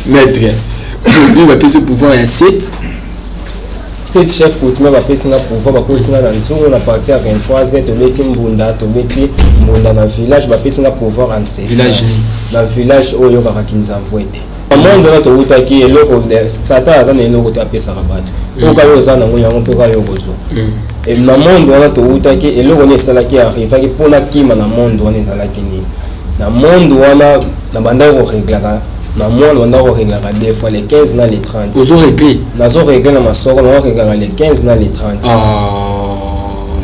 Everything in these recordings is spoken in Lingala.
Maître. Lui, il va payer ce pouvoir à 7. 7 chefs coutumiers va payer un pouvoir, va payer un nzungu, on a parti à 23h, tu beti mbunda, tu beti mbunda dans le village, va payer un pouvoir ancestral. Dans le village, où il y a un envoyé. Le monde est tout à qui est là, Satan a un énorme tapé sa rabat. On va y aller, on peut y aller. Et le monde est tout à qui est là, on est salaki arrive, qui pour la qui, mais le monde on est salaki ni. Le monde on a la bande au réglera. Le monde on a réglera des fois les 15 dans les 30. Vous aurez réglé. Nous avons réglé la massor, on a réglera les 15 dans les 30.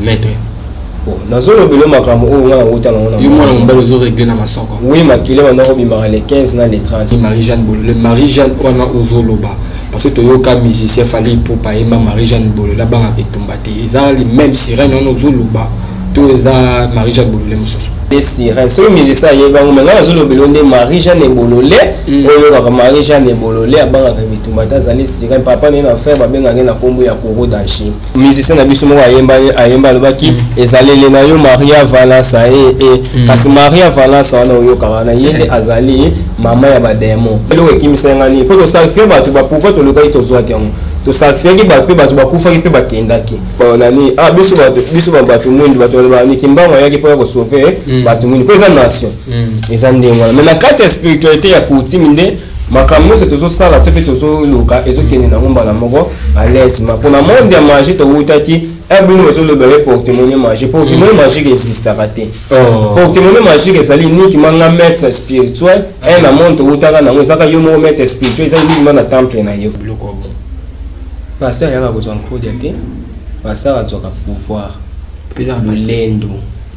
Maître. Nous avons réglé ma caméra, on a réglé la massor. Oui, ma kilo on a réglé les 15 dans les 30. Marie-Jeanne Bolo, le Marie-Jeanne on a Ozoloba. Parce que Toyoka musicien fallait pour payer ma Marie-Jeanne Bolo là-bas avec Tombati. Ils ont les mêmes sirènes on Ozoloba. Tous les Marie-Jeanne Bolo les musiciens. Les sirènes, ceux qui musiciens y vont maintenant Ozoloba de Marie-Jeanne Bololé, on Marie-Jeanne Bololé à bang avec Tombati. Les sirènes papa n'est en faire, babé n'a rien à combo ya Koro danchi. Musiciens n'habituent souvent à Yemba le baki. Et allez les naïos Maria Valence et parce Maria Valence on a eu carana yende azali maman ya bademo. Le qui me sengani pour le sacrifier bah tu vas pouvoir te le gars te zoa tiens. To sacrifier qui battu bakufa qui peut bakenda ki. Nani ah biso batu mundi batu bani kimbanga yaki pour ko sauver batu mundi pour nation. Les andengwa. Mais la carte spiritualité ya coutume nde makamno c'est toujours ça la te fait toujours loka ezo kene na ngomba la moko à l'aise ma pour la monde ya magie to utaki ebino beso le bébé porte-monnaie magique porte-monnaie magique existe à rater porte-monnaie magique ezali niki manga maître spirituel et na monde utaka na ngosaka yo mo maître spirituel ezali niki mana temple na yo loko bon pasteur yaka besoin de côté pasteur a pouvoir lendo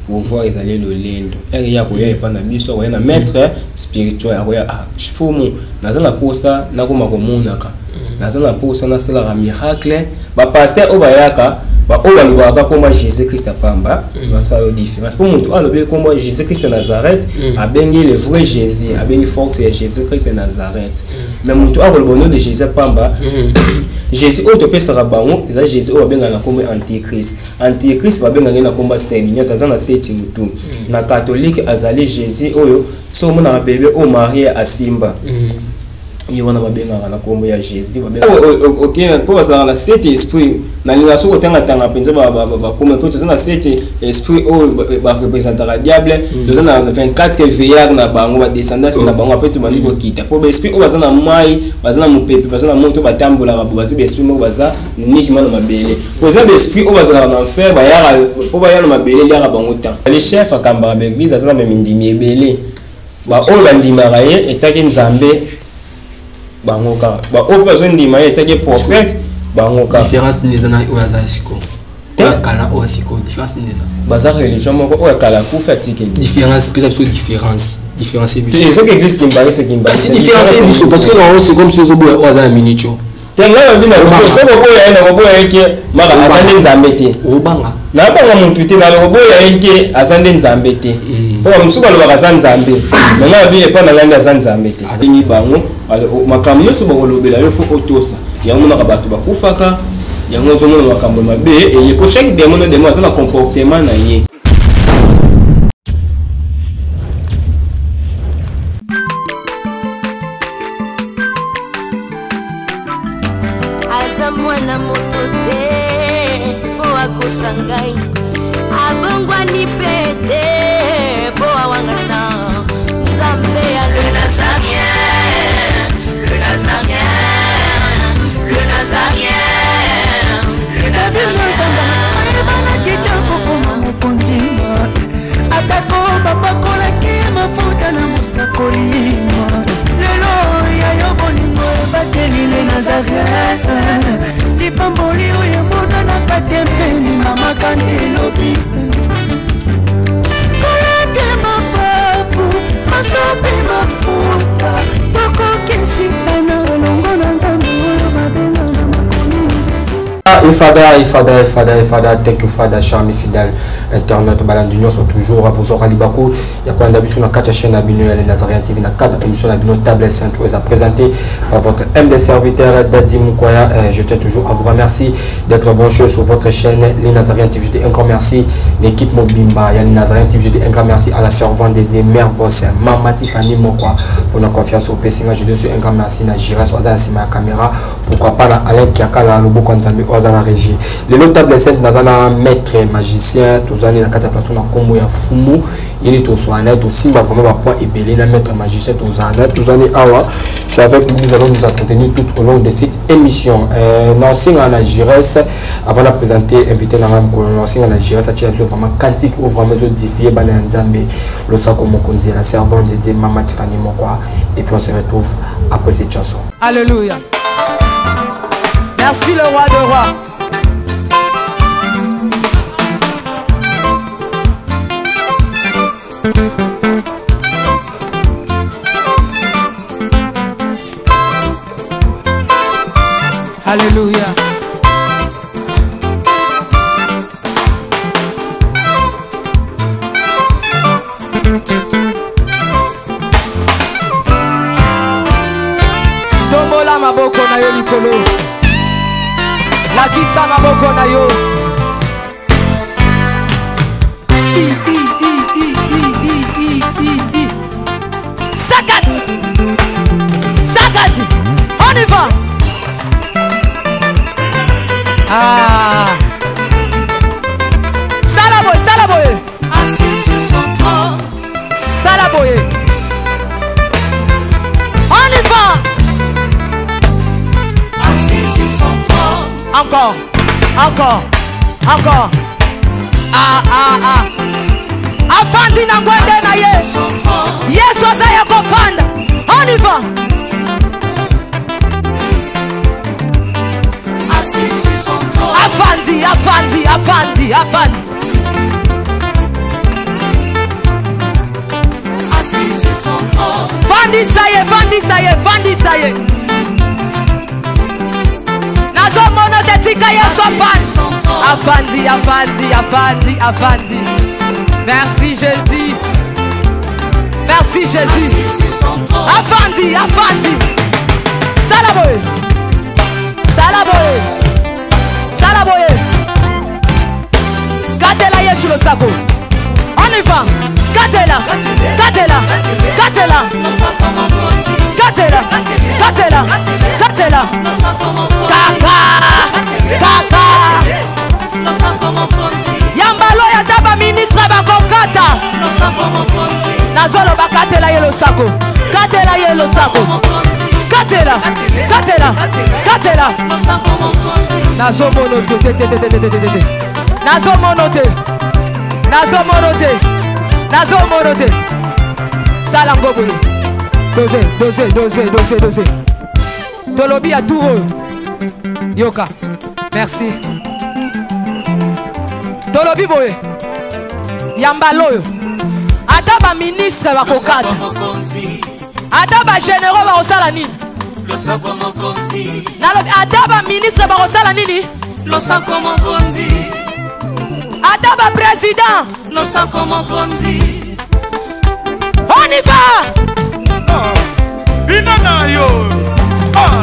pouvoir ezali le lendo et ya koya epana biso koya na maître spirituel koya ah chifumu nazana posa nakoma komonaka nazana posa na sala la miracle ba pasteur obayaka ba obalibaka komba Jésus Christ apamba ba ça la différence pour mutu alobi komba Jésus Christ de Nazareth abengi le vrai Jésus abengi force ya Jésus Christ de Nazareth mais mutu akolobono de Jésus apamba Jésus au topé sera bango ça Jésus au benga na komba antichrist va benga na komba Seigneur ça na seti mutu na catholique azali Jésus oyo so mona bébé au marié à Simba il y a un combo ya Jésus OK pour ça la cet esprit na l'ination otanga tanga penza ba comme tout ça na cet esprit ba représenter la diable dans na 24 veillard na bango ba descendance na bango après tout bandi ko kita pour esprit o bazana mai bazana mupepe bazana moto batambola ba baza esprit mo baza ni ki mana mabele pour ça esprit o bazana na enfer ba yara pour ba yara mabele yara bango temps les chefs akamba ba église azana même ndimi ebele ba o bandimara ye etaki nzambe bangoka ba o besoin de maye teke prophète bangoka différence nezana o azasiko kala o asiko différence nezana baza religion moko o kala ku fatike différence peut être différence c'est ce que église kimba c'est différence parce que non c'est comme si zo o azana minicho tenga bina ko so ko ya na ko ya ke maka asande nzambe te o banga na banga muntu te na ko ya ke asande nzambe te po musuka lo baka nzambe na bi e pa na nganda nzambe te adingi bango makambo nyonso bakolobela yo fo otosa yango na bato bakufaka yango ozomona makambo mabe et pour chaque démon aza na comportement na ye aza mwana moto te po akosangai abongwani pete po awangana nzambe ya le nazarien le nazarien atako bapakolaki mafuta na mosakolima lelo ya yo bolingo ebateli le nazarien lipamboli oyo emonanaka te mpeni mama kandi elobi kolapie mapapu masope mafuta tokokesikana longo na nzambe oyo babenga na makomi Ifada, thank you Fada, charme fidèle, internet, balan d'union sont toujours à Bouzora Libakou, ya kwanda biso na kati chaîne abino ya Nazarien TV na cadre émission abino table sainte vous a présenté par votre humble serviteur Dadi Mukwaya. Je tiens toujours à vous remercier d'être branché sur votre chaîne les Nazarien TV. Je dis un grand merci l'équipe Mobimba ya les Nazarien TV. Je dis un grand merci à la servante des mères boss Mama Tiffany Mokwa pour notre confiance au Pessinga. Je dis un grand merci na Jiras Oza Sima caméra, pourquoi pas na Alain Kiakala Loboko Nzambe Oza la régie. Les table sainte nazana maître magicien tozani na kati ya plateau na kombo ya fumu il est au soin tout simba vraiment point ébélé na maître magicien tozani awa. C'est avec lui nous allons nous entretenir tout au long de cette émission. Nancy na Jiras avant de présenter invité na même colon Nancy na Jiras a tiré vraiment cantique ou vraiment modifié bana Nzambe le sako mokonzi la servante de Dieu Mama Tiffany Mokwa et puis on se retrouve après cette chanson. Alléluia. Merci le roi de rois. Alléluia. Tombola maboko na yo likolo. Lakisa maboko na yo. Sakat. Sakat. On y va. Ah. Salaboye, Salaboye. Assis sur son trône. Salaboye. On y va. Assis sur son trône. Encore. Encore. Encore. Ah, ah, ah. Afandi na ngwende na ye. Yesu azaya kofanda. On y va. Assis sur son trône. Afandi, Afandi, Afandi, Afandi. Assis sur son trône. Fandi saye, Fandi saye, Fandi saye. Nazo mono te tika Yesu afandi. Afandi, Afandi, Afandi, Afandi. Merci Jésus. Merci Jésus. Afandi, Afandi. Salaboye. Salaboye. Salaboye. Gatela Yesu le sako. On y va. Gatela. Gatela. Gatela. Gatela. Gatela. Gatela. Kaka. Kaka. Yambalo ya taba ministre bakokata. Nazolo bakatela yelo sako. Katela yelo sako. Katela. Katela. Katela. Nazo monote. Nazo monote. Nazo monote. Nazo monote. Salango boye. Dose, dose, dose, dose, dose. Tolobi à tout. Yoka. Merci. Tolobi boye. Yambaloyo. Ataba ministre bakokata. Ataba généraux bakosala nini? Ataba ministre bakosala nini? Ataba président. On y va.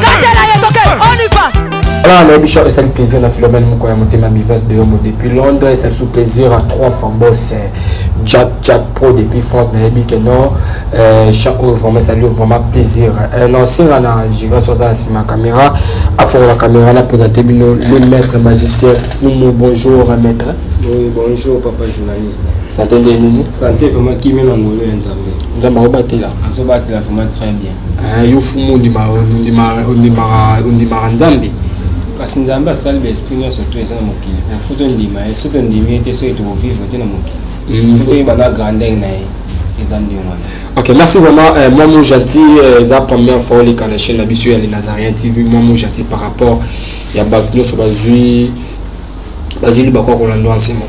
Katela yetoke. On y va. Voilà, le Bishop, c'est un plaisir de Philomène Mukwaya Motema Bivas de Yomo depuis Londres. C'est un plaisir à trois fois boss Jack Pro depuis France de non chaque vraiment salut vraiment plaisir. Non si on a Jiras Oza Sima caméra à fond la caméra là présenté le maître magicien. Bonjour maître. Oui, bonjour papa journaliste. Santé de Nini. Santé vraiment qui mène en Ngolo Nzambe. Nzambe obatté là. Azobatté là vraiment très bien. Yo fumu ndimara Nzambe. Kasi Nzambe asali l'esprit nyonso to eza na mokili. Faut ndima et soto ndimi ete so eto vivre te na mokili. Faut yeba grandeur na ye. Ok, merci vraiment. Moi, mon gentil, c'est la première fois que la chaîne habituelle les Nazarien TV. Moi, mon gentil par rapport à Bakno sur Bazui, Basile Bakwa qu'on a en ce moment.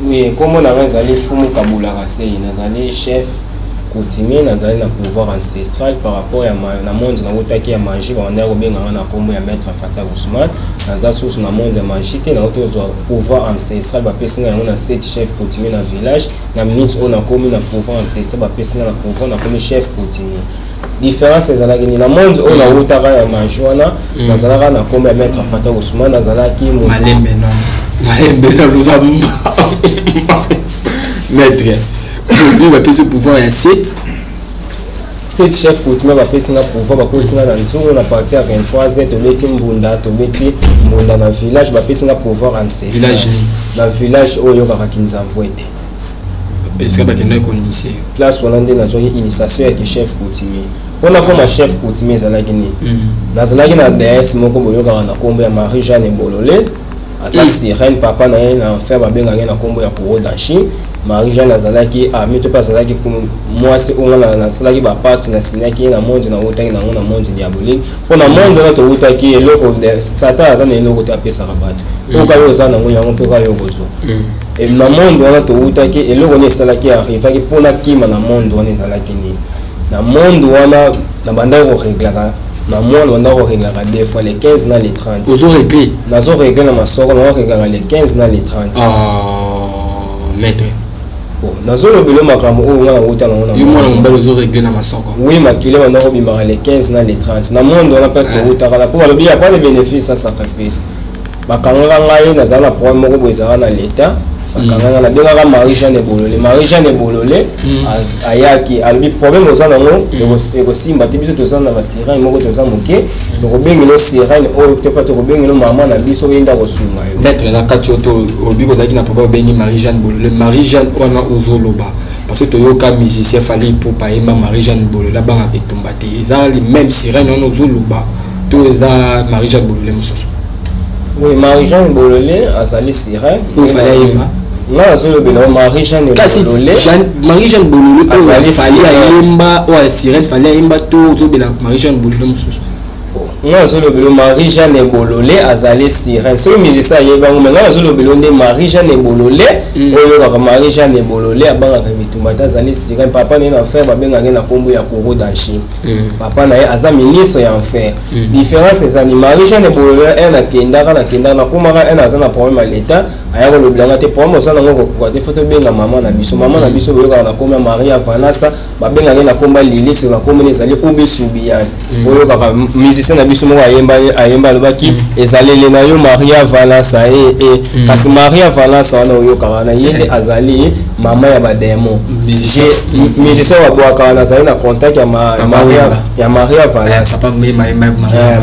Oui, comme on a réalisé Fumu Kabula Rasei, Nazaré chef coutumier nazali na pouvoir ancestral par rapport à na monde na otaki ya magie ba ndako benga na kombo ya maître Fata Ousmane naza source na monde ya magie te na otozwa pouvoir ancestral ba pesinga na 7 chef coutumier na village na minute on a commis na pouvoir ancestral ba pesinga na pouvoir na comme chef coutumier différence ezalaki ni na monde on a otaka ya magie wana nazalaka na kombo ya maître Fata Ousmane nazalaki malembe non nous avons maître lui va payer pouvoir à 7 chefs coutumiers va payer singa pouvoir va payer singa dans nzungu na partie à 23h tobeti mbunda na village va payer singa pouvoir ancestral na village oyo kaka kinzamvu ete est-ce que ba kenda ko initier place wana nde nazo initiation ya chef coutumier on a comme chef coutumier zalaki ni nazalaki na DS moko boyo kaka na kombo ya Marie Jeanne Bololé asa sirène papa na ye na frère babenga na kombo ya Koro Dashi Marie Jeanne azalaki ami to pas azalaki mwasi onga na salaki ba parti na sinaki na monde na otaki na monde diabolique pona monde na to otaki eloko de satan azana eloko te apesa rabatu to ka yo zana ngo yango to ka yo gozo et na monde na to otaki eloko ne salaki arrivaki pona kima na monde wana ezalaki ni na monde wana na banda ko reglaka na monde wana ko reglaka des fois les 15 na les 30 ozo régler nazo régler na masoko na reglaka les 15 na les 30 maître nazolo belo makambo o ngana utana ngona yo mwana mbalo zo régler na masoko oui makile wana ko bimaka les 15 na les 30 na monde on a presque utaka la pour le bien pas de bénéfice ça sacrifice bakanga ngai nazala problème moko boezaka na l'état bakanga na bengaka Marie Jeanne Bololé ayaki albi problème ozana ngo eko simba te biso tozana ba sirène moko tozana moke to kobengelo sirène o te pas to kobengelo mama na biso yenda kosunga yo peut-être na kati oto obi kozaki na papa bengi Marie Jeanne Bololé Marie Jeanne wana ozoloba parce que toyoka musicien fallait pour paema Marie Jeanne Bololé banga etumba te ezali même sirène wana ozoloba to eza Marie Jeanne Bololé mososo. Oui, Marie Jeanne Bololé azali sirène il fallait aimer non azolo bela Marie Jeanne Bololé Marie Jeanne Bololé azali fallait aimer o sirène fallait aimer to zo bela Marie Jeanne Bololé mososo. Non azolo bela Marie Jeanne Bololé azali sirène so musicien yeba ngo menga azolo bela nde Marie Jeanne Bololé oyo ka Marie Jeanne Bololé abanga ka bitumata azali sirène papa ne na frère babenga na kombo ya Koro Dashi papa na ye aza ministre ya enfer différence ezani Marie Jeanne Bololé na kenda na komaka na azana problème à l'état aya ko lobelanga te problème ozana ngo ko te photo benga mama na biso oyo ka na kombo Maria Vanessa babenga na kombo Lilith na kombo ezali Obisubiyan oyo ka musicien na biso moko ayemba lobaki ezalele na yo Maria Vanessa kasi Maria Vanessa wana oyo ka na yende azali mama ya bademo musicien wa boaka na azali na contact ya Maria Vanessa papa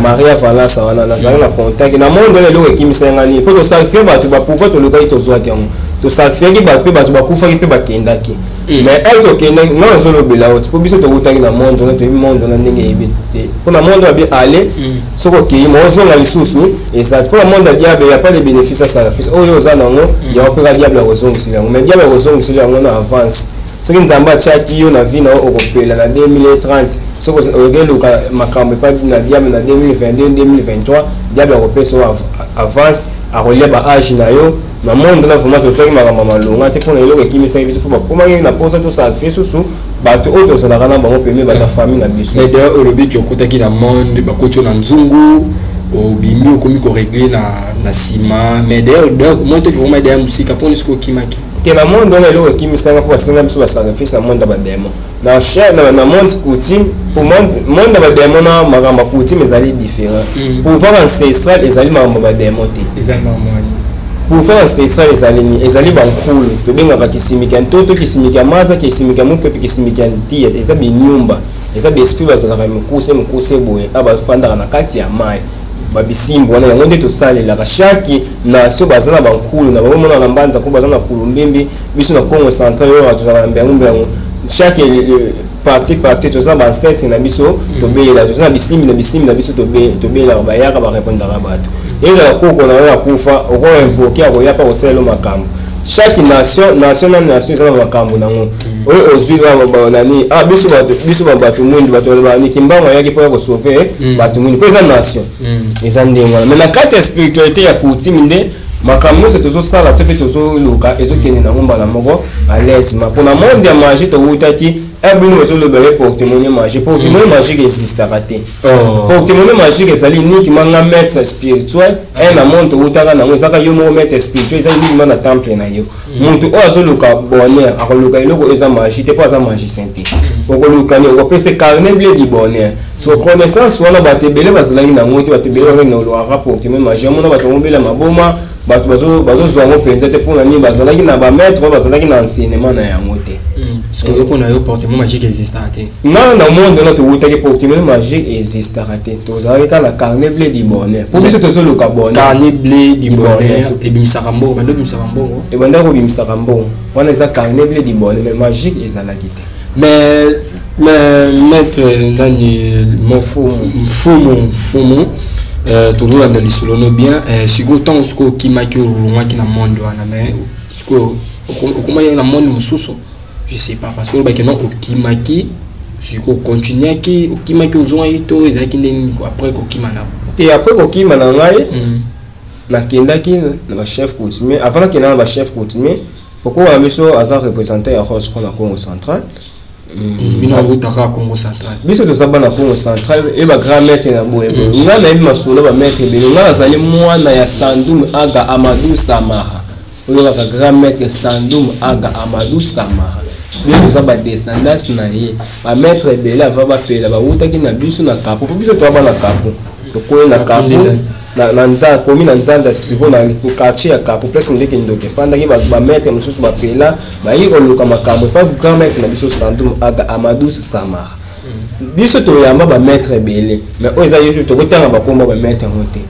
Maria Vanessa wana nazali na contact na monde lelo ekimisa ngani po to sacrifier batu ba pouvoir to lokai to zwa yango to sacrifier ki batu pe batu ba kufa ki pe bakendaki mais elle to kenda non solo bela oti po biso to utaki na monde na to monde na ndenge ebite po na monde abi aller soko ki mo zonga lisusu et ça pour le monde diable il y a pas de bénéfice à sacrifice oyo za nango ya opera diable ko zonga silango mais diable ko zonga silango na avance soki nzamba chaki yo na vie na okopela na 2030 soko ogeluka makambo pa na diable na 2022 2023 diable akopesa avance a relève ba âge na yo na monde na vraiment to soki makambo malonga te pona eloko ekimisa biso po bakoma na posa to sacrifice susu bato oyo tozalaka na bango peme bata famille na biso mais d'ailleurs olobi ki okotaki na monde bakoti na nzungu obimi okomi ko régler na sima mais d'ailleurs monte ki vraiment d'ailleurs musika pona isko kimaki ke na monde on eloko ekimisanga po basenga biso ba sacrifice na monde ba demo na cher na monde coutume pour monde ba demo na makambo coutume ezali différent pouvoir ancestral ezali makambo ba demo te ezali makambo pouvoir ancestral ezali bankulu tobengaka kisimika ntoto kisimika maza kisimika mupepe kisimika ntia eza binyumba eza besprit bazalaka mukuse boye abafandaka na kati ya mai babisimbo wana yango nde tosalelaka chaque nation bazana bankulu na bamona na mbanza ko bazana kulumbimbi biso na Congo central oyo tozala mbyango chaque parti tozana ba ancêtre na biso tobela tozana bisimbi na biso tobela bayaka ba répondre bato ezala koko na yo akufa oko invoquer ko yapa oselo makambo chaque nation ezala makambo nango oyo ozwi ba nani biso bato mwindi bato bani kimbango yaki po ko sauver bato mwindi pesa nation ezandengwa mais na carte spiritualité ya coutume nde makambo se tozo sala to pe tozo luka ezokende na ngomba na moko à l'aise ma pour na monde ya magie to utaki abino bazoloba ye porte-monnaie magique. Porte-monnaie magique existe raté. Porte-monnaie magique ezali uniquement un maître spirituel un amonte utaka na ngezaka yo mo maître spirituel ezali uniquement na temple na yo. Muntu o azoluka bonheur akoluka eloko eza magie te pas za magicien te. Okoluka ni okopesa carnet bleu du bonheur. So connaissance wana batebele bazalaki na ngote batebele na lo porte-monnaie magique mona batombela maboma bato bazo zongo penza te pona ni bazalaki na ba maître bazalaki na enseignement na yango te. Parce que on a eu porte-monnaie magique existe raté. Non, dans le monde notre utaki porte-monnaie magique existe raté. Tous arrêtez la carnet bleu du bonheur. Pour biso tozo le bonheur. Carnet bleu du bonheur et bimsakambo, mando bimsakambo. Et banda ko bimsakambo. On a ça carnet bleu du bonheur mais magique ezalaki te. Mais maître nani fumu toujours dans l'isolono bien sigo tant sko kimaki olunga ki na monde wana mais sko okomanya na monde mususu je sais pas parce que ba kena okimaki sigo continuer ki okimaki ozwa ito ezaki ndeni après kokimana et après kokimana ngai na kendaki na ba chef coutumier avant na kena ba chef coutumier pourquoi amiso aza représenter ya Rose na Congo central. Bino utaka Congo central. Biso to sabana Congo central et ba grand maître na boye. Nga na ibi masolo ba maître belo nga azali mwana ya Sandoum Aga Amadou Samaha. Oyo ba grand maître Sandoum Aga Amadou Samaha. Bino sabana descendance na ye. Ba maître belo ava ba pela ba utaki na biso na kapo. Biso to ba na kapo. To ko na kapo. Na nza komi na nzanda siko na quartier ya kapo place ndeke ndoke fanda ki ba maître mususu ba pela ba yiko luka makambo pa grand maître na biso Sandoum Aga Amadou Samara biso to yamba ba maître belé mais oza yesu to kotanga ba komba ba maître moté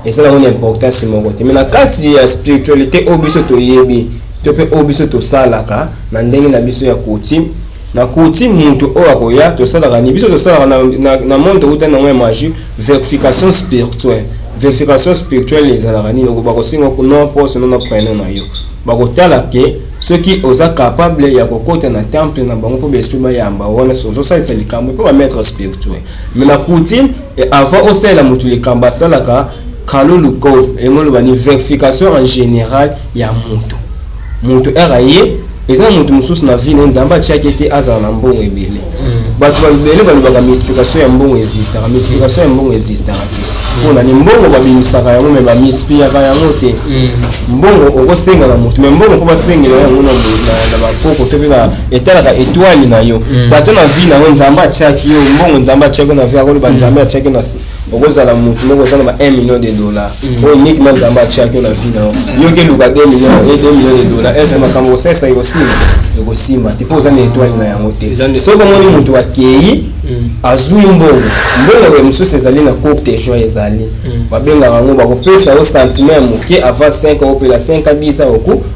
et ça la une importance moko te mais na kati ya spiritualité o biso to yebi to pe o biso to salaka na ndenge na biso ya coutume na coutume muntu o akoya to salaka ni biso to salaka na monde utana na magie vérification spirituelle. Vérification spirituelle les alarani donc bakosinga ko non pour non prénom na yo bakotala ke ceux qui osa capable ya kokota na temple na bango pour exprimer yamba wana so ça c'est le camp pour mettre spirituel mais la coutume et avant au sein la mutu le kamba salaka kalo lukov et ngolo bani vérification en général ya mutu eraye eza mutu mususu na vie nzamba tchakete azana na mbongo ebele bato balibele balibaka mystification ya mbongo existe la mystification ya mbongo existe pona ni mbongo babimisaka yango me bamispiyaka yango te mbongo okosenga na mutu me mbongo mpo basengela yango na bakoko to mpe na etalaka étoile na yo bato na vie nango nzambe atiaki yo mbongo nzambe atiaki na vie akoloba nzambe atiaki na okozala mutu moko oza na ba 1 million de dollars oyo uniquement nzambe atiaki yo na vie na yo yoki eluka 2 million de dollars ese makambo osesa ekosimba te mpo oza na étoile na yango te soki omoni mutu akei azwi mbongo ya mosusu ezali na courte joie ezali babengaka yango bakopesa yo sentiment ya moke avant 5 opela 5 a 10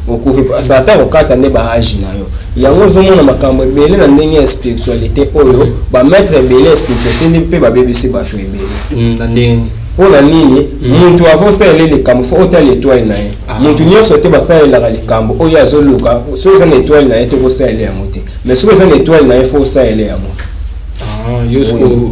okufi sata kokata nde baage na yo yango ozomona makambo ebele na ndenge ya spiritualité oyo bamaître ebele ya spiritualité nde mpe babebisi bato ebele mpona nini muntu avosalela likambo fo otala étoile na ye muntu nyonso te basalelaka likambo oyo azoluka soki eza na étoile na ye te kosalela yango te mais soki eza na étoile na ye fo osalela yango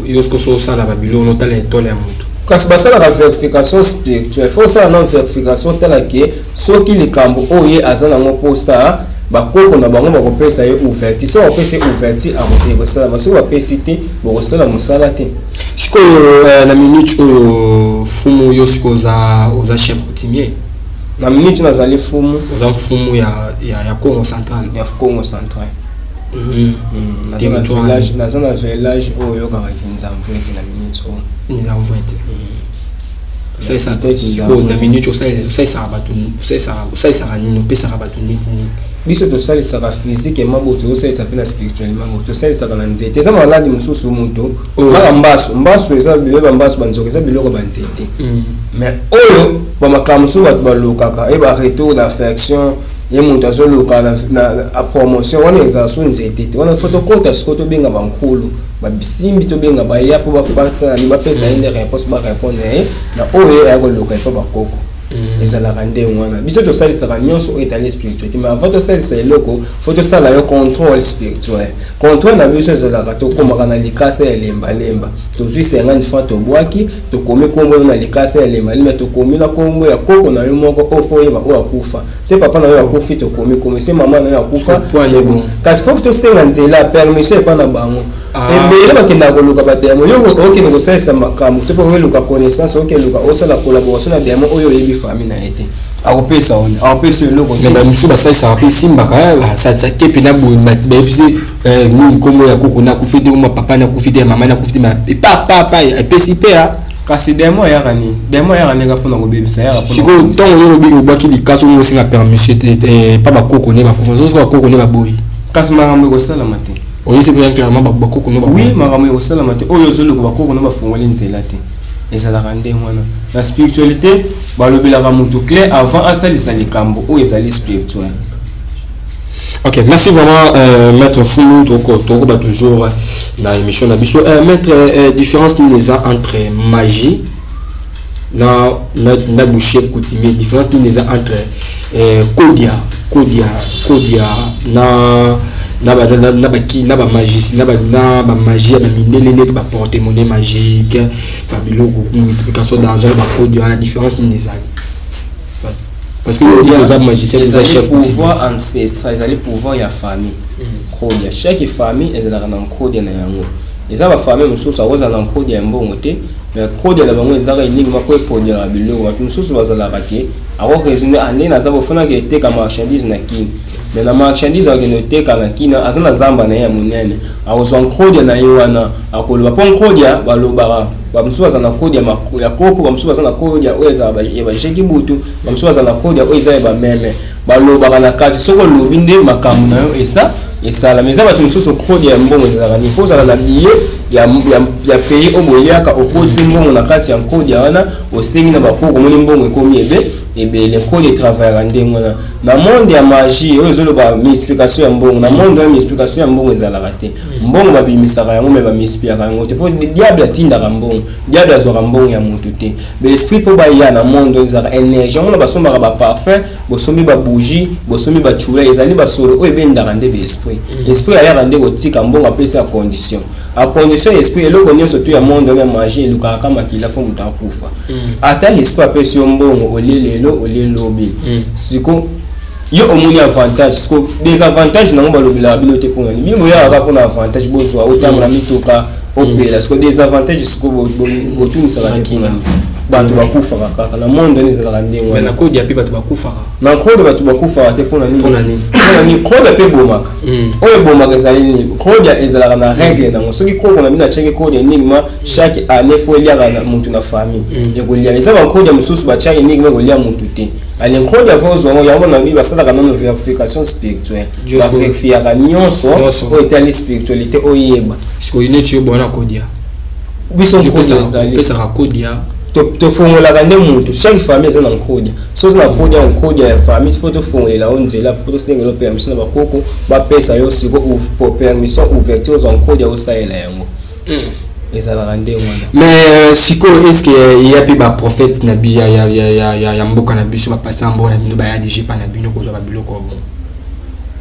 yosko so sala babilo no tala étoile ya mutu kasi basalaka vérification spirituelle faut sala na vérification tala ke soki likambo oyo aza nango mposa bakoko na bango bakopesa ye ouverture so bapesa ye ouverture akote kosala soki bapesi te bokosala mosala te sikoyo na minute oyo fumu yo siko oza chef coutumier na minute nazali fumu oza mfumu ya Congo central ya Congo central naza na village oyo kaka nzamvu ete na minute oyo nzamvu ete na minute osalisaka nini opesaka bato neti nini biso tosalisaka physique mabo tosalisa mpe na spirituellement mabo tosalisaka na nzete eza maladi mosusu moto maka mbasu eza biloko mbasu banzoka eza biloko banzete mais oyo bamakambo mosusu bato balukaka e baretour d'affection ye moto azoluka na promotion wana ezala so nzete te wana fotokota siko tobenga bankulu babisimbi tobenga baya mpo bapesa ye nde réponse barépondre ye na oyo eyakoluka epo bakoko ezalaka ndenge wana biso tosalisaka nyonso oyo etali spiritualité mais avant tosalisa eloko faut tosala yo contrôle spirituel contrôle na biso ezalaka tokomaka na likasa ya lembalemba tozwi 50 francs tobwaki tokomi kombo na likasa ya lembalemba tokomi na kombo ya koko na yo moko ofo oyeba oyo akufa se papa na yo akufi tokomi komi se mama na yo akufa kasi faut tosenga nzela permission epa na bango ebele bakendaka koluka bademo yo okende kosalisa makambo to mpo oyeluka connaissance okeluka osala collaboration na demo oyo oyebi famille na ye te akopesa oni akopesa eloko mais misu basalisaka mpe simbaka sakepe na boye bayebisi nkombo ya koko nakufi te oma papa nakufi te mama nakufi te papa epesi mpe kasi demo ayaka nini demo ayaka ndenge mpona kobebisa yaka sikoyo ntango oyo olobi obwaki likasi oyo osenga permission te pa bakoko ne bakufa soki bakoko ne baboyi kasi makambo ekosalama te oyisi mpe clairement bakoko ne baboyi oui makambo ekosalama te oyo ozoluka bakoko ne bafungoli nzela te ezalaka ndenge wana na spiritualité balobelaka moto clair avant asalisa likambo oyo ezali spirituel. Ok, merci vraiment Maître Foulou, donc toujours dans l'émission Nabiso. Maître, différence entre magie, na boucher coutumier, différence entre Kodia, na ba magie, na ba magie, ba porte-monnaie magique, ba biloko, multiplication d'argent, ba Kodia, la différence parce que les magiciens, les chefs pouvoir ancestral, ils allaient pouvoir ya famille. Kodia, chaque famille est dans Kodia na yango. Les aba famille mususu akoza na Kodia mbongo te, mais Kodia la bango ezaka enigma ko produire biloko. Mususu bazala kake, ako résumer ande na zabo fona ke teka marchandise na kini. Mais na marchandise akeno teka na kina azana zamba na ya munene. Akozwa Kodia na yiwana, akoloba pon Kodia balobara. Bamusuwa zana kodi ya kopo bamusuwa zana kodi ya oeza ba jeki butu bamusuwa zana kodi ya oeza ba meme baloba na kati soko lobinde makamu na yo esa la meza batu mususu kodi ya mbongo ezala ni faut zala na billet ya pays oboyaka okoti mbongo na kati ya kodi ya wana osengi na bakoko moni mbongo ekomi ebe le kodi travailler ndengona na monde ya magie oyo zoloba mi explication ya mbongo na monde ya mi explication ya mbongo ezala raté mbongo babimisaka yango me ba mi expliquer yango te po diable atinda mbongo diable azwa mbongo ya mutu te be esprit po ba ya na monde ezala énergie on ba sombaka ba parfum bo sombi ba bougie bo sombi ba chula ezali ba solo oyo bendaka nde be esprit esprit aya rande kotika mbongo apesa ya condition a condition esprit eloko nyonso to ya monde ya magie eluka kama kila fo mutu akufa ata esprit apesa yo mbongo olelelo olelobi siko yo omoni avantage siko des avantages na ngomba lobila bino te pona ni bimo ya ka pona avantage bozwa otamla mitoka opela siko des avantages siko botumisa ka pona bantu bakufa kaka na monde ni zala ndengwa na kodi ya pe batu bakufa na kodi batu bakufa te pona ni kodi pe bomaka oyo bomaka ezali ni kodi ezala na règle na soki koko na bina chenge kodi enigma chaque année faut lire na muntu na famille ekolia eza ba kodi mususu ba chenge enigma ekolia muntu te ale kodi avons wango yango na biba sala kana no verification spirituelle ba verifier nyonso o etali spiritualité oyeba siko ineti yo bona kodi ya biso kodi ezali pesa ka kodi ya to fongola nde mutu chaque famille eza na nkodia so na nkodia ya famille faut to fongola onzela pour sengelo permission na bakoko ba pesa yo siko pour permission ouverture za nkodia osaela yango ezala nde wana mais siko est-ce que il y a pe ba prophète na bi ya mboka na biso ba pasteur mboka na bino ba ya DJ pa na bino kozwa ba biloko bon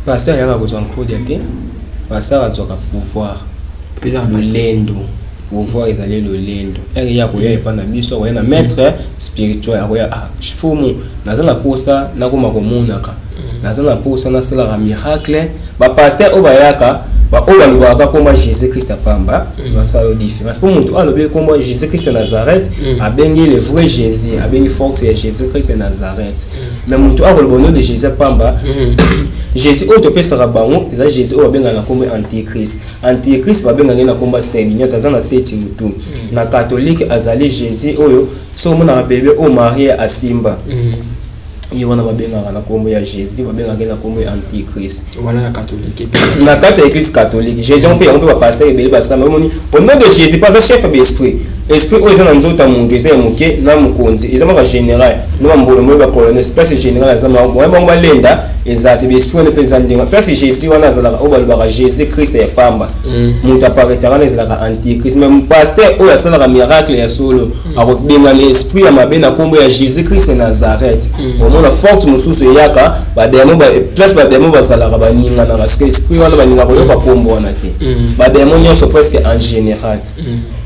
pasteur ya kozwa nkodia te pasteur azoka pouvoir pesa lendo pouvoir ezali lolendo eri ya koya epana biso koya na maître spirituel akoya chifumu nazala posa nakoma komonaka nazala posa nasala miracle ba pasteur obayaka ba obalobaka komba Jésus Christ apamba basalo différence pour mutu alobi komba Jésus Christ Nazareth abengi le vrai Jésus abengi force ya Jésus Christ Nazareth mais mutu akoloba nom de Jésus apamba Jésus oto pesa bango eza Jésus o babenga na komba antichrist babenga na komba Seigneur ça na seti mutu na catholique azali Jésus oyo so mona bébé o Marie asimba yona babenga na kombo ya Jésus babenga na kombo ya antichrist wana na catholique na kata église catholique Jésus on peut ba pasteur ebele ba sama moni au nom de Jésus pas un chef d'esprit esprit oyo eza na nzoto ya moto eza ya moke na mokonzi eza maka général na bambolo moyo bacolonel place général aza moye bango balenda eza te esprit wana mpe eza ndenge place jésus wana azalaka oyo balobaka jésus christ ya pamba moto aparetaka wana ezalaka antichrist mais paster oyo asalaka miracle ya solo akobengana esprit ya mabe na nkombo ya jésus christ ya nazareth omona forte mosusu eyaka bademo place bademo bazalaka baninganaka parce que esprit wana baninga koyoka nkombo wana te bademo nyonso presque en général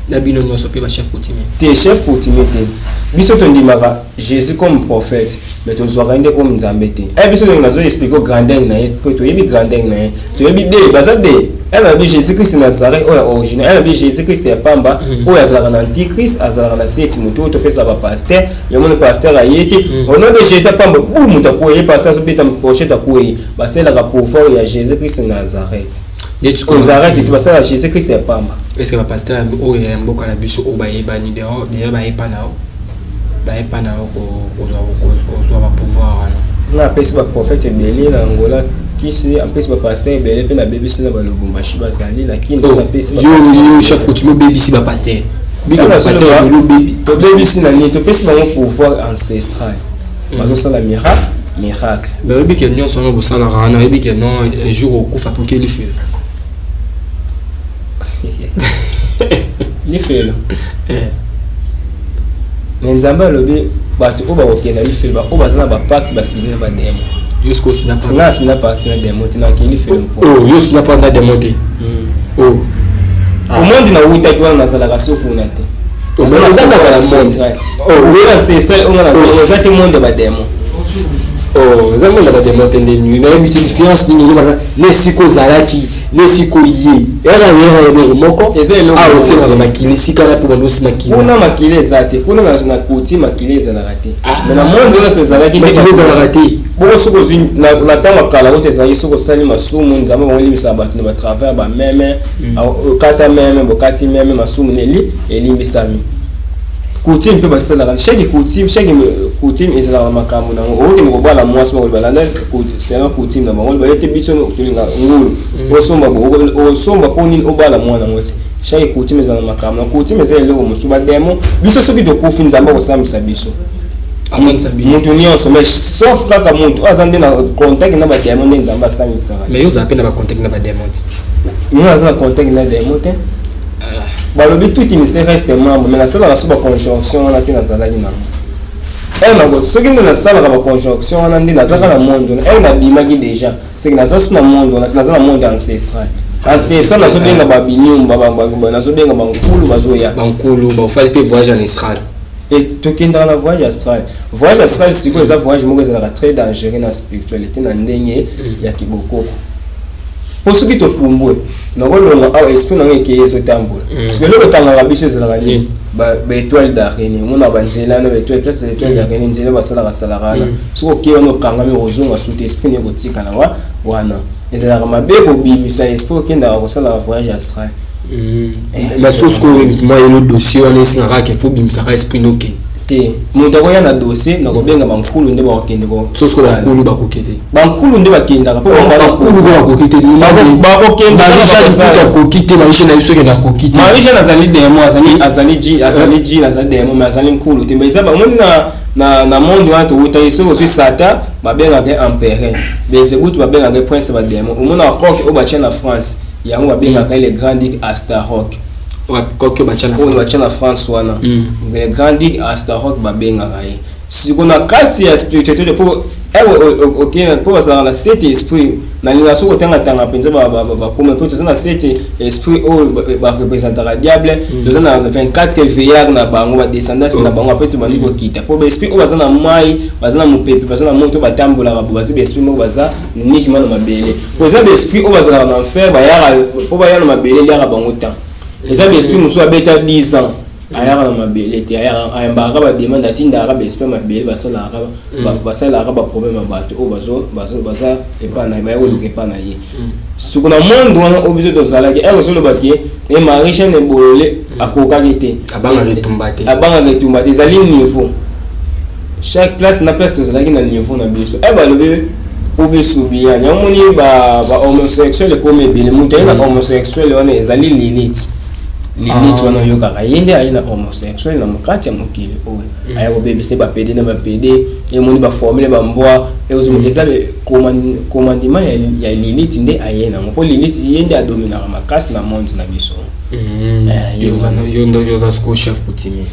na bino nyonso pe ba chef coutumier te chef coutumier te biso tondimaka jésus comme prophète mais tozwaka nde comme nzambe te biso nazo expliquer grandeur na ye po toyebi grandeur na ye toyebi de baza de elle a dit jésus christ nazareth oyo original elle a dit jésus christ ya pamba oyo azalaka na antichrist azalaka na seti moto oyo topesa bapasteur yamoni pasteur aye te au nom de jésus pamba bu moto akoye pasteur azobeta pochette akoye basalaka pouvoir ya jésus christ nazareth nazareth te basala jésus christ ya pamba. Est-ce que le pasteur oyo ya mboka na biso o bayebani de bayepa nao kozwa ba pouvoir wana na apesi baprophète ebele na Angola kisi apesi bapasteur ebele mpe na bebisi na balubumbashi bazali lakini apesi yo chef coutumier bebisi bapasteur bika bapasteur ebele bebi tobebisi na nini topesi bango pouvoir ancestral bazosala miracle bayebi ke nyonso wana bosalaka wana oyebi ke non un jour okufa po ke lifelo lifelo mais nzambe alobi bato oyo bakokenda lifelo oyo baza na bapacte basili na bademo jusqu'au sina parti na demo te nakei lifelo mpo yo sina parti na demo te omondi na wutaki wana nazalaka sokuna te ozakaka na monde oza te monde bademo eza monde bademo te ndeni nayebi te différence nini ozobana nesika ozalaki nesika oye eyaka eloko moko osenaka makili esika na mpo bando osi makili kuna makili eza te kuna na kuti makili ezalaka te mais na monde wana tozalaki makili ezalaka te bongo soki ozwi na ntango akala oyo tozalaki soki osali masumu nzambe bango elimbisaka bato na batravers bameme okata meme bokati meme masumu neli elimbisami coutume mpe basalaka chaque coutume ezalaka makambo nango okokende kobala mwasi bakolbalanda sena coutume na bango bayete biso tolinga ngulu osomba mpo nini obala mwana yango te chaque coutume ezalaka makambo na coutume eza eloko mosusu bademo biso soki tokufi nzambe akosambisa biso moto nyonso mais sauf kaka moto oyo aza nde na contact na bademo nde nzambe asambisaka mais yo ozala mpe na bacontact na bademo te mino aza na contact na demo te balobi tout ministère reste membre mais nasalaka so baconjonction wana te nazalaki nango nango soki nde nasalaka baconjonction wana nde nazaka na monde wana nabimaki déjà soki naza so na monde wana naza na monde ancestral nazobenga babinyumba nazobenga bankulu bazoya bankulu bafali mpe voyage en astral tokendaka na voyage astral sikoyo eza voyage moko ezalaka très dangereux na spiritualité na ndenge ya kibokoko po soki topumbwe nakolonga awa esprit nango ekeye ezotambola parce que eloko etangaka biso ezalaka nini baétoile d'araignée omona banzela na baétoile place étoile d'araignée nzela basalaka wana soki okei wana okangami kozonga suta esprit ne ekotikala wana ezalaka mabe kobimisa esprit okendaka kosalaka voyage astral nasosko moi elo dossier wana esingaka ke fo bimisaka esprit nokende te moto akoya na dossier nakobenga bankulu nde bakokende sosko bankulu bakoki te bankulu nde bakendaka mpo bankulu mpe bakoki te bakoki te marishe na biso ekenda koki te marishe azali demo azali ji azali demo mais azali nkulu te mais eza bamondi na monde wana towutaki soki ozwi satan babengaka empereur bezebutu babengaka prince bademo omona bakoke oyo batia na france yango babengaka le grand duc Astaroth batia na France wana le grand duc Astaroth babengaka ye siko na kati ya spiritualité po bazalaka na cet esprit nalinga soki otanga mpenza bakoma mpo toza na cet esprit oyo barepresentaka diable toza na 24 veillard na bango badescendance na bango ape tobandi kokita po baesprit oyo baza na mai baza na mopepe baza na moto batambolaka bo baza baesprit moko baza uniquement na mabele po eza baesprit oyo bazalaka na enfer po baya na mabele ndiaka bango temps eza baesprit mosusu abeta 10 ans ayaka na mabele te ayambaka bademande atindaka baesprit mabele basalaka baproblème ya bato oyo baza epa na ye bayakoluka epa na ye suku na monde wana oyo biso tozalaki ekosolobaki marie jeanne bolole akokaki te abangaka etumba te ezali niveau chaque place na place tozalaki na niveau na biso balobi obisubi yani omoni ba homosexuel ekomi ebele moto aye na homosexuel wana ezali lilite limite wana yokaka yende ayina homosexuel na mokati ya mokili oyo aya kobebisa bapede na bapede emoni baformule bambwa eza commandement ya Lilith nde aye nango mpo Lilith ye nde adominaka makasi na monde na biso yo za sko chef coutumier.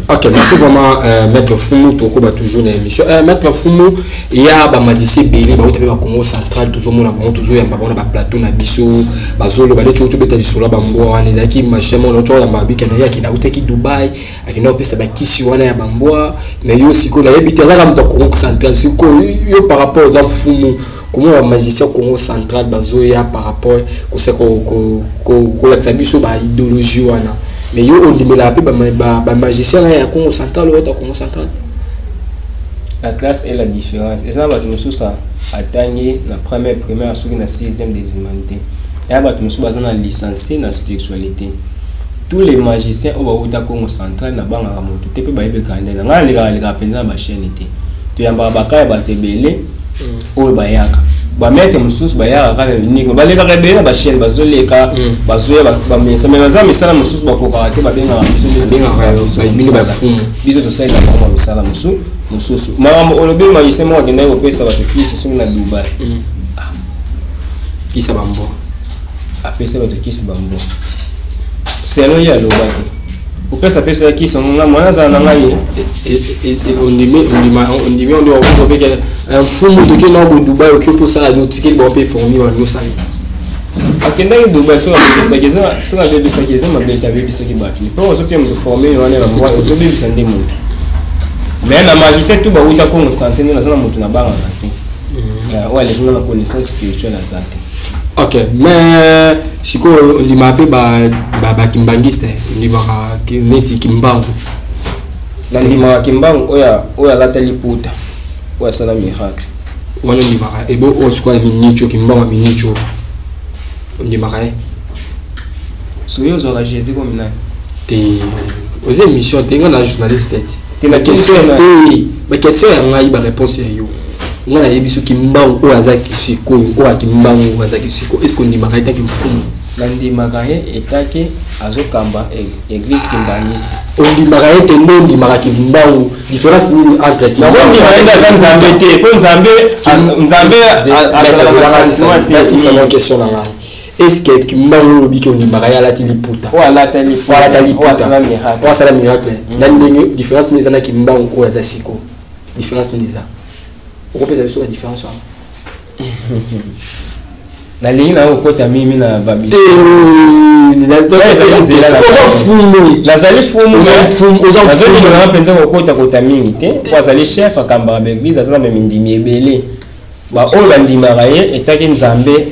Ok, merci vraiment Maître Fumu, toko ba toujours na émission. Maître Fumu, il y a ba magicien belé, ba otape ba Congo central, toujours mona ba toujours yamba ba plateau na biso, ba zolo ba neto to beta biso la ba mboa wana zaki machemo no to ya mabika na yaki na utaki Dubai, akina opesa ba kisi wana ya bamboa, mais yo siko na yebita za ka Congo central, siko yo par rapport aux Fumu, comment ba magicien Congo central bazoya par rapport ko la biso ba idéologie wana. Mais yo on dit la paix ba magicien là ya Congo central ou Congo central. La classe est la différence. Et ça va te nous ça atteindre la première à la 6e des humanités. Et va te nous bazana licencié na spiritualité. Tous les magiciens au Congo central na banga moto te pe ba yebe kanda na ngala le penza ba chaîne été. Tu yamba bakaya ba tebele o ba yaka. Ba mettre mususu ba yaka kana unique ba leka ka bela ba chaîne bazoleka bazoya ba mesa mais bazama misala mususu ba koka te ba benga ba fumu biso to sai la ba misala mususu mama olobe magicien mo akenda ko pesa ba te fils sungu na Dubai kisa bambo apesa ba te kisa bambo c'est lo ya lo ba o pesa kisa nga mwana za na ngai on dit on doit trouver un fumu de que na Dubai o que pour ça no ticket ba pe formi wa no sai akenda ni Dubai so ba bebisa keza mabeta bebisa ki batu po so pia mtu former wana na mwa so bebisa ndemo mais na magicien tout ba uta ko santé na sana mtu na banga na wale kuna connaissance spirituelle à santé. Ok, mais si on dit ma pe ba kimbangiste on dit ba neti kimbangu na ndima kimbangu oya lata liputa oya sana miracle wana ndi ba ebo o squad minicho kimbangu minicho on dit ba so yo zo la jésus comme na te aux émissions te ngana journaliste te la question ya ngai ba réponse ya yo ngana yebiso kimbangu o azaki siko o akimbangu azaki siko est-ce qu'on dit ma kaita kimfumu nandi makaye etake azokamba église kimbangiste on dit makaye te ndondi makaki kimbangu différence ni entre kimbangu na wenda nzambe te po nzambe c'est une question là. Est-ce que kimbangu lobiki on dit makaye la tiliputa wala taliputa wala miracle nandi différence ni zana kimbangu o azasiko différence ni za on peut savoir la différence na lina ukota mimi na babi lazali fumu azali na penza ukota mingi te kwa zali chef akamba ba église azana me ndimi ebele ba o bandima raye etaki nzambe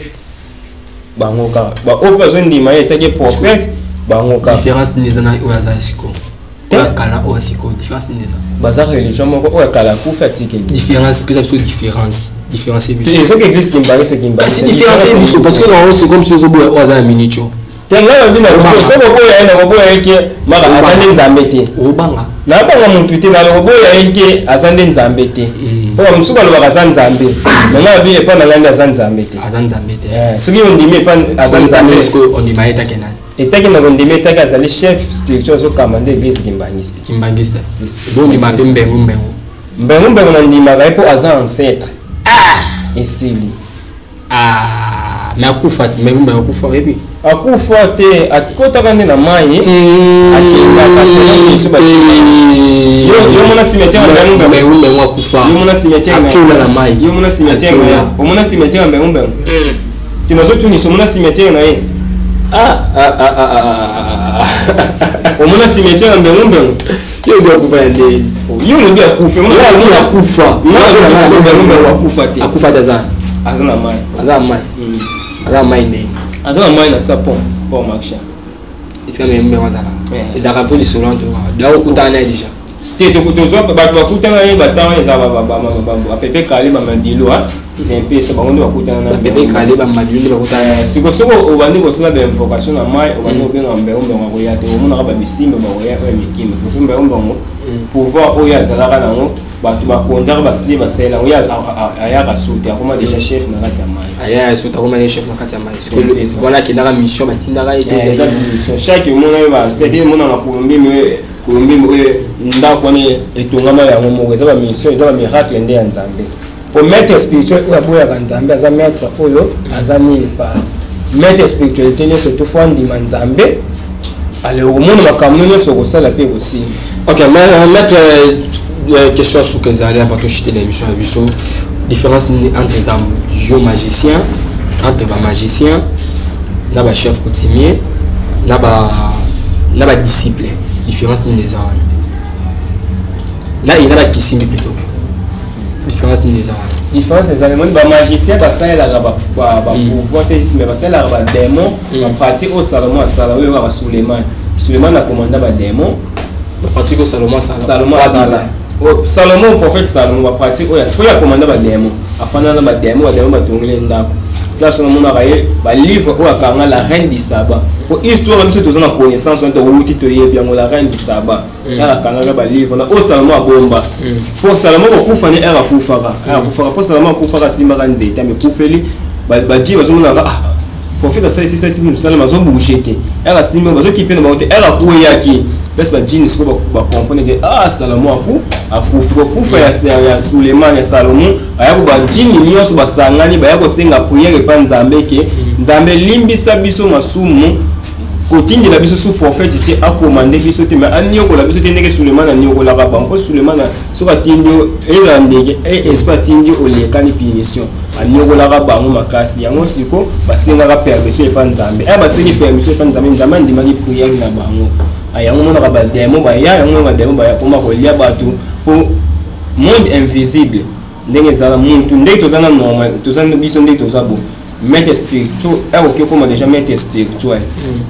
bangoka ba o pa zo ndima etaki prophète bangoka différence ni zana o azali siko kala o siko différence ni za bazar religion moko o kala ku fatike différence peut être différence c'est ce que l'église Kimbangiste c'est Kimbangiste différence parce que non c'est comme si on boit aux aminicho tenga bina so ko boya ina ko boya yake maka asande nzambete obanga na banga muntu te na ko boya yake asande nzambete po msuka lo baka san nzambe na bi epa na nganda san nzambete so ki on dime pa asande nzambe est-ce que on dit maeta kenan etaki na ondime etaki azali chef spirituel so kamande église Kimbangiste bon di mabembe mbengu na ndima ka epo aza ancêtre esili mais akufa te mbengu akufa ebi akufa te akotaka nde na mai akenda kasela so ba yo mona cimetière na mbengu akufa yo mona cimetière na mai yo mona cimetière o mona cimetière mbengu kinozo tuni so mona cimetière na ye o mona cimetière mbengu yo ndio kufa nde yo ndio akufa akufa te akufa taza azana mai ne azana mai na sapon pour marcher est-ce que même wazala ils a raffolé sur l'entour da okutana déjà te tozwa bato bakutana ye batanga eza bapepe kale bamabilo c'est un peu ça bango bakutana na bapepe kale bamabilo bakutana siko soko obandi kosala bainvocation na mai obandi obenga mbeo koya te omonaka babisimba bakoya oyo mikima mbeo mbongo pouvoir oyo azalaka nango bato bakonjaka basili basala oyo ayaka sute akoma déjà chef na kati ya mai aya sute akoma ne chef na kati ya mai wana akendaka mission batindaka ye eza mission chaque mona oyo basete monaka kolombi oyo ndako wana etongama yango moko eza bamission eza bamiracle nde ya nzambe po maître spirituel oyo aboyaka nzambe aza maître oyo aza nini pa maître spiritualité nyonso tofo andima nzambe ale okomona makambo nyonso okosala mpe kosimba. Ok, maître question à souke ezali avant toshite na émission ya biso différence entre les magiciens entre bamagicien na bachef coutumier na badisciple différence nini eza wana na bakisimbi plutôt différence nini eza wana différence ezali moni bamagicien basalelaka bapouvoir te mais basalelaka badémon bapratique oyo Salomon asala oyo kaka Suleiman akomanda badémon bapratique oyo Salomon asala Salomon prophète Salomon bapratique oyo faut ya komanda badémon afana na badémon batongeli ndako place on monaka ye balivre oyo akanga la reine du Saba po histoire na biso toza na connaissance onto outi toyebi yango la reine du Saba ya akanga balivre na oyo Salomon abomba po Salomon kokufa ne era kufaka po Salomon akufaka simbaka nzete amekufeli baji bazomonaka prophète asali sisi musala mazobouger te era simba bazokipe na baote era kuyaki parce que jini siko ba comprendre que Salomon akufa ya Suleiman ya Salomon ayako ba jini nyonso basangani bayako senga prière pa nzambe ke nzambe limbisa biso masumu kotindela biso sous prophète te akomande biso te mais anioko la biso te ndeke Suleiman anioko la ba ko Suleiman soka tindio eza ndege espa tindio olekani punition anioko la bango makasi yango siko basenga ka permission pa nzambe basengi permission pa nzambe nzambe ndimaki prière na bango ayango mona ba demo ba ya yango ba demo ba ya poma ko lia batu pour monde invisible ndenge zala muntu ndenge tozana normal tozana biso ndenge tozabo maître spirituel ok comme déjà maître spirituel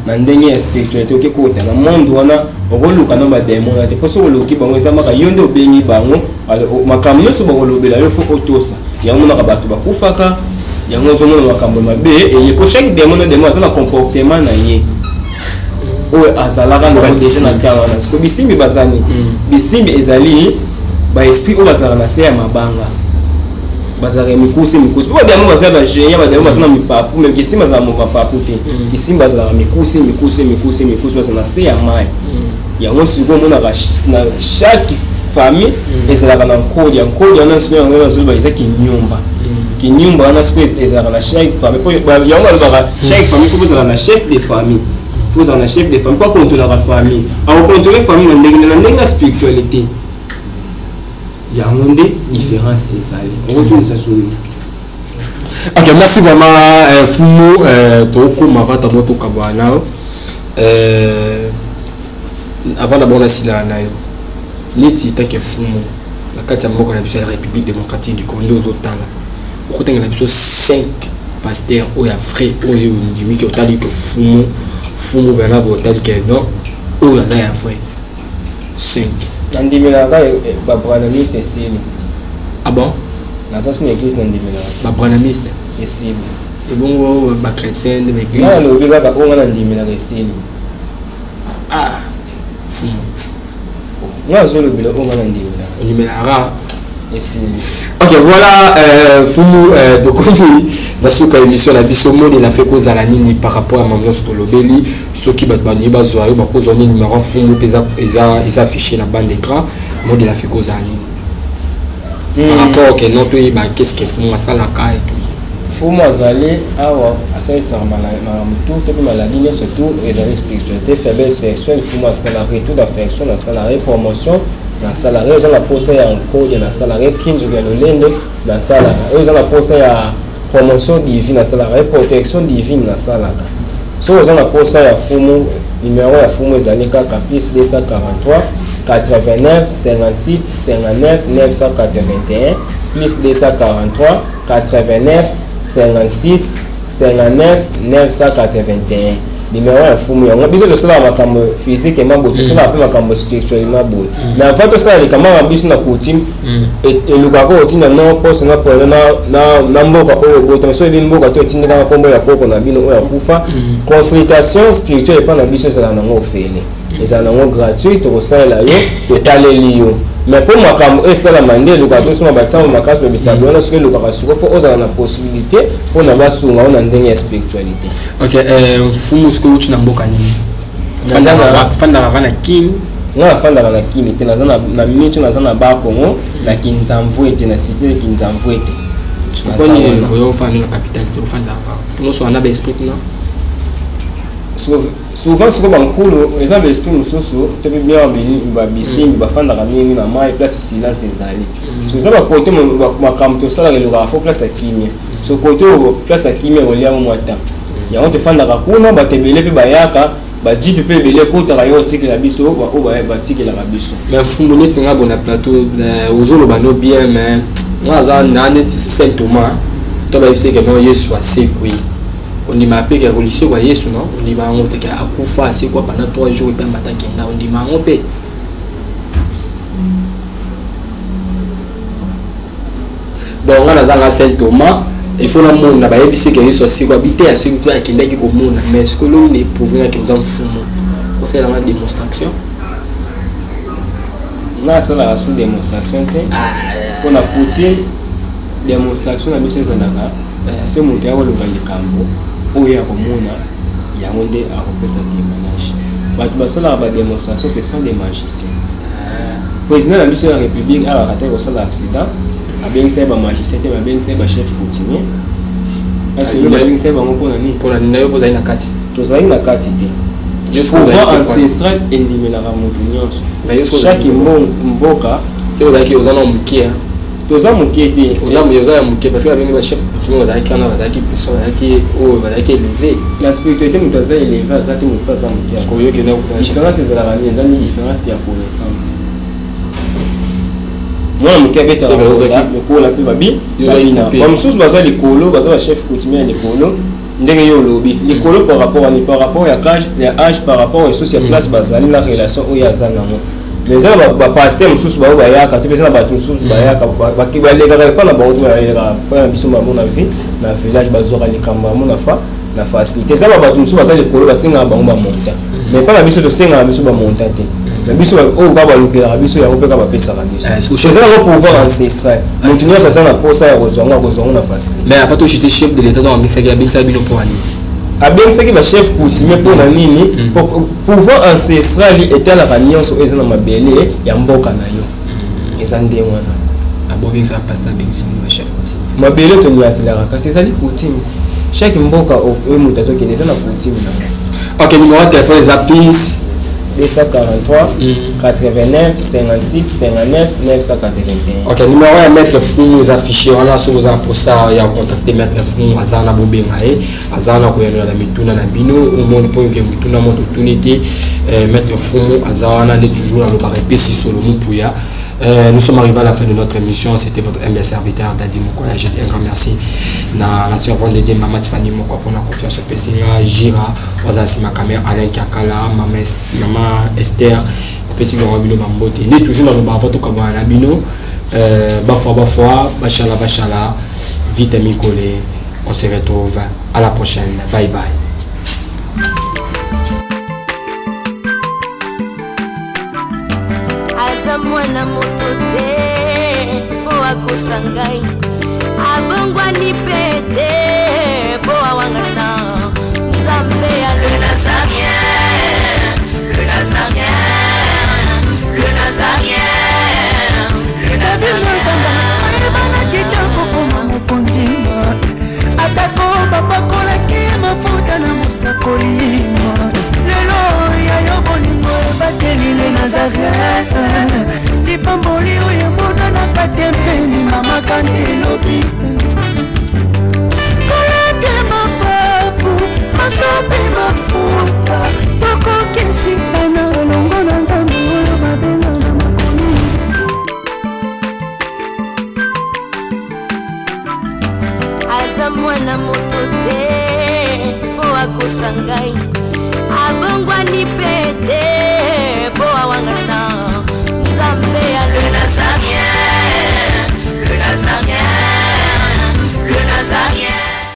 na ndenge spiritualité ok ko ta na monde wana okoluka na ba demo na te poso oloki bango ezama ka yonde obengi bango makambo nyonso bakolobela yo fo otosa yango mona ka batu bakufaka yango zo mona makambo mabe et pour chaque démon na démon azana comportement na ye oyo azalaka na bakese na ntango wana siko bisimbi bazani bisimbi ezali baesprit oyo bazalaka na se ya mabanga bazalaka mikusi oyo diamo bazala bagéant badiamo bazala na mipapu mais kisimbi bazala mopapapu te kisimbi bazalaka mikusi bazala na se ya mai yango siko omonaka na chaque famille ezalaka na nkodi wana siko yango bazoloba eza kinyumba wana siko ezalaka na chaque famille yango balobaka chaque famille fo bazala na chef de famille vous en chef de famille, pas contrôler la famille. Alors contrôler la famille, on a une spiritualité. Il y a une différence. On retourne ça sur nous. Ok, merci vraiment Fumo Toko Mavata Moto Kabana. Avant d'abord la sila nayo. Niti tant que Fumo la carte de la République démocratique du Congo aux Otala. Au côté de la 5 pasteurs où il y a vrai où il y a que Fumo bana botali ke non o ya ya foi 5 ndimela ka ba branami Cécile. Ah bon na ça c'est une église ndimela ba branami Cécile et bon ba chrétien de l'église na no biga ka onga ndimela Cécile Fumo na zo le bila onga ndimela ra Cécile. Ok, voilà Fumu Dokoni dans cette émission la bisomo il a fait cause à la nini par rapport à Mambo sur le Beli ceux qui battent bani bazoayo ba cause on numéro Fumu ils affiché la bande d'écran moi il a fait cause à nini par rapport que non toi qu'est-ce que Fumu ça la caille tout Fumu azali awa asa isamba na mutu to maladie ne surtout et dans la spiritualité faiblesse sexuelle Fumu salarié tout d'affection na salarié promotion na salarié ils ont la poste ya code na salarié 15 ya lolendo na salarié ils ont la poste ya promotion divine na salarié protection divine na salarié so ils ont la poste ya Fumu numéro ya Fumu ezali kaka plus 243 89 56 59 981 plus 243 89 56 59 981 numéro ya fumu yango biso to sala makambo physique et mambo to sala pe makambo spirituellement bon mais en fait to sala likama biso na coutume et lukako otinda non poste na pour na mboka oyo boto so mboka to tinda na kombo ya koko na bino oyo kufa consultation spirituelle pa na biso sala nango ofele ezala nango gratuit to sala yo to taleli yo mais pour makambo esala mande lukako so mabatsa makasi be bitabo na so lukako so fo ozala na possibilité pour na basunga na ndenge ya spiritualité. OK, fumu sko uchi na mboka nini? Fanda na kimi nga fanda na kimi te na micho na ba Kongo na Kinzamvu ete na cité Kinzamvu ete. Tukoni oyo fanda na capitale to fanda ba. Nous so na ba esprit non? Souvent ce que bankulu les hommes esprit musoso te bien ba bisimbi ba fanda ka mingi na mai place silence ezali. So ça ba côté makambo to sala le ra fo place kimi. So côté place kimi olia mwata. Ya on te fanda ka kuna ba tebele pe bayaka ba jipe pe bele kota ka yo tiki la biso ba tiki la biso. Mais fumu neti nga bona plateau ozolo bano bien mais nga za na neti Saint Thomas to ba yise ke no Yesu asekwi. On dit ma paix qui a religieux quoi Yesu non on dit ma on te a kufa c'est quoi pendant 3 jours et puis mataki na on dit ma on paix bon on a za Saint Thomas il faut la monde na ba yebisi que Yesu c'est quoi habiter à ce que toi qui ndeki ko mona mais ce que l'on est prouvé que nous avons fumo parce que la démonstration na ça la raison démonstration pour la poutine démonstration na biso zananga c'est mon terreau le kambo oya komona yango nde akopesa témoignage bato basala ba démonstration ce sont des magiciens président de la République a raté un accident a bien c'est ba magicien te ba bien c'est ba chef coutumier est-ce que ba bien c'est ba ngoko nani pour la nayo poza ina kati to za ina kati te pouvoir ancestral endimela ka mutu nyonso chaque mboka c'est oza ki ozana mukia toza mukete oza mukia parce que la bien ba chef coutumier oza ki na ba ki personne ki o ba ki élevé la spiritualité mutu za élevé za te mutu za mukia parce que yo ke na différence c'est la rani za ni différence ya connaissance moi mon kebe ta le ko la pe babi babina comme sous baza les colo baza chef coutumier les colo ndenge yo lobi les colo par rapport à âge par rapport à social place bazali la relation o ya zana mo mais ça ba pasteur sous ba ba ya ka te pesa ba sous ba ya ka ba ki ba le ka pa na ba o ya pa biso ma mon avis na village bazora les kamba mon afa na facilité ça ba sous baza les colo basenga ba ngba monta mais pas la biso to senga biso ba monta te mais biso o ba ba lukela biso ya opeka ba pesa ka biso c'est ça le pouvoir ancestral mais sinon ça ça na posa ya kozonga na facilité mais avant tout j'étais chef de l'état dans mixer bien ça bino pour aller a bien ça qui va chef coutumier pour na nini pouvoir ancestral était la nyonso eza na mabele ya mboka na yo eza nde wana a bon bien ça pasteur bien si le chef coutumier mabele to nyatela ka c'est ça les coutumes chaque mboka o mutu azoki eza na coutume na OK numéro de téléphone les applis 243 89 56 59 981. OK numéro ya maître Fumu les affichés on a sur vous pour ça il y a contacter maître Fumu azana bobenga azana ko yano la mituna na bino au monde point que mituna moto tunité maître Fumu azana est toujours dans le barépé si solo mupuya. Nous sommes arrivés à la fin de notre émission. C'était votre MB serviteur Dadi Mokoya. Je dis un grand merci na la servante de Dieu Maman Tiffany Moko pour la confiance au Pessinga Gira Wazasi Makame Alain Kakala Maman Esther Pessinga Wabino Bambote. Il est toujours dans le bavoto Kabana Bino Bafwa Bachala Vite Mikole. On se retrouve à la prochaine. Bye bye. Mwana moto te po akosangai abongwani pete po awangata nzambe ya le nazarien le nazarien le nazarien le nazarien bana kitoko koma mokontima atako bapakolaki mafuta na mosakoli lelo ya yo bolingo bateli le nazarien lipamboli oyo mona na katempeni mama kandelobi koleke mapapu masopi mafuta tokokisitana longo na nzambe oyo babenga na makomi aza mwana moto te po akosangai